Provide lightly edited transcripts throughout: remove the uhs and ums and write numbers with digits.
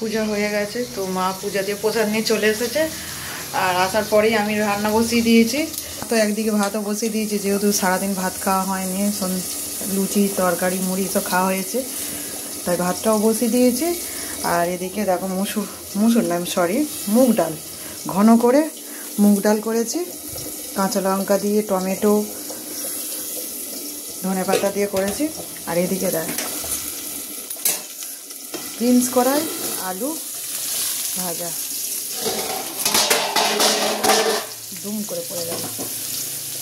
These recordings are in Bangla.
পূজা হয়ে গেছে, তো মা পূজা দিয়ে প্রসাদ নিয়ে চলে এসেছে। আর আসার পরেই আমি রান্না বসিয়ে দিয়েছি। তো একদিকে ভাতও বসিয়ে দিয়েছি, যেহেতু সারাদিন ভাত খাওয়া হয়নি, লুচি তরকারি মুড়ি সব খাওয়া হয়েছে, তাই ভাতটাও বসিয়ে দিয়েছি। আর এদিকে দেখো মুসুর না সরি মুগ ডাল, ঘন করে মুগ ডাল করেছি, কাঁচা লঙ্কা দিয়ে টমেটো ধনে পাতা দিয়ে করেছি। আর এদিকে দেখ বিনস কড়াই আলু ভাজা, দুম করে পড়ে গেল।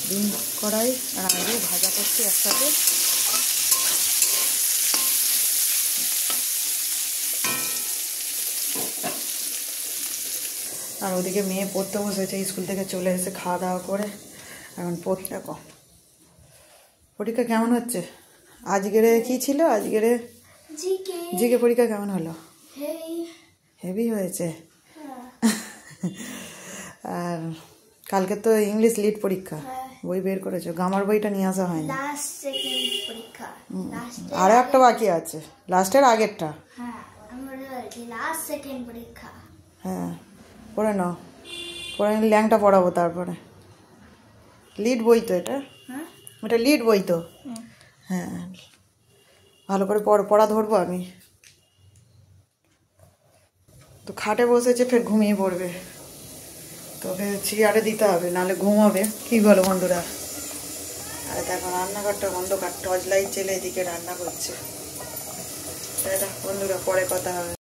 বিনস কড়াই আর আলু ভাজা করছি একসাথে। আর ওদিকে মেয়ে পড়তে বসেছে, স্কুল থেকে চলে এসে খাওয়া দাওয়া করে এখন পড়তে। দেখো পরীক্ষা কেমন হচ্ছে? আজকের কি ছিল? আজকের জিকে পরীক্ষা কেমন হলো? হেভি হয়েছে। আর কালকে তো ইংলিশ লিড পরীক্ষা, বই বের করেছো? গ্রামার বইটা নিয়ে আসা হয়নি। আরো একটা বাকি আছে, লাস্টের আগেরটা। হ্যাঁ পড়ে নাও, পড়ে নিলে ল্যাংটা পড়াবো তারপরে। লিড বই তো এটা, এটা লিড বই তো। হ্যাঁ ভালো করে পড়া ধরবো আমি। তো খাটে বসেছে, ফের ঘুমিয়ে পড়বে, তোকে চেয়ারে দিতে হবে, নাহলে ঘুমাবে। কি বলো বন্ধুরা? আর দেখো রান্নাঘরটা অন্ধকার, টর্চ লাইট জেলে এদিকে রান্না করছে। বন্ধুরা পরে কথা হবে।